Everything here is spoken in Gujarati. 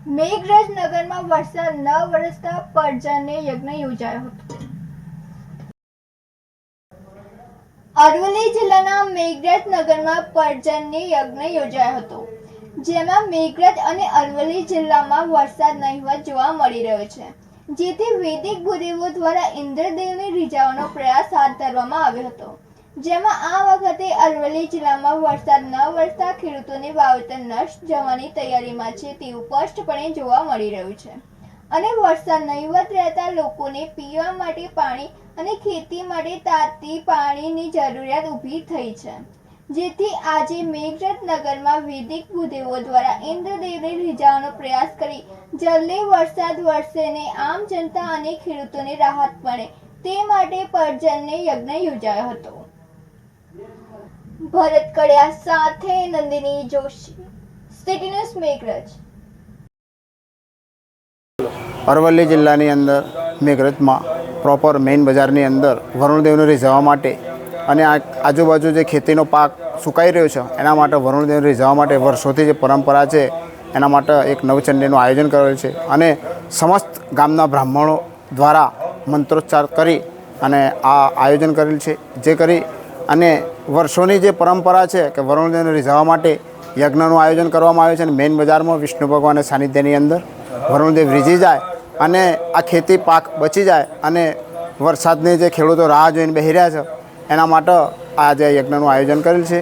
મેઘરજ નગરમાં વરસાદ ન વરસતા પર્જન્ય યજ્ઞ યોજાયો હતો। અરવલ્લી જિલ્લાના મેઘરજ નગરમાં પર્જન્ય યજ્ઞ યોજાયો હતો, જેમાં મેઘરજ અને અરવલ્લી જિલ્લામાં વરસાદ નહિવત જોવા મળી રહ્યો છે, જેથી વૈદિક ભૂદેવો દ્વારા ઇન્દ્રદેવને રીઝવવાનો પ્રયાસ હાથ ધરવામાં આવ્યો હતો, જેમાં આ વખતે અરવલ્લી જિલ્લામાં વરસાદ ન વરસતા ખેડૂતોને વાવેતર નષ્ટ જવાની તૈયારીમાં છે તેવું સ્પષ્ટપણે જોવા મળી રહ્યું છે અને વરસાદ નહિવત રહેતા લોકોને પીવા માટે પાણી અને ખેતી માટે તાતી પાણીની જરૂરિયાત ઊભી થઈ છે, જેથી આજે મેઘરજ નગરમાં વૈદિક ભૂદેવો દ્વારા ઇન્દ્રદેવને રીઝવવાનો પ્રયાસ કરી જલ્દી વરસાદ વરસે ને આમ જનતા અને ખેડૂતોને રાહત મળે તે માટે પર્જન્ય યજ્ઞ યોજાયો હતો। ભરત કડિયા સાથે નંદિની જોશી, સિટી ન્યૂઝ મેઘરજ। અરવલ્લી જિલ્લાની અંદર મેઘરજમાં પ્રોપર મેઇન બજારની અંદર વરુણદેવને રીઝવવા માટે અને આજુબાજુ જે ખેતીનો પાક સુકાઈ રહ્યો છે એના માટે વરુણદેવને રીઝવવા માટે વર્ષોથી જે પરંપરા છે એના માટે એક નવચંડીનું આયોજન કરેલ છે અને સમસ્ત ગામના બ્રાહ્મણો દ્વારા મંત્રોચ્ચાર કરી અને આ આયોજન કરેલ છે, જે કરી અને વર્ષોની જે પરંપરા છે કે વરુણદેવને રીઝવવા માટે યજ્ઞનું આયોજન કરવામાં આવે છે અને મેઇન બજારમાં વિષ્ણુ ભગવાનના સાનિધ્યની અંદર વરુણદેવ રીઝી જાય અને આ ખેતી પાક બચી જાય અને વરસાદની જે ખેડૂતો રાહ જોઈને બેસી રહ્યા છે એના માટે આજે યજ્ઞનું આયોજન કરેલ છે।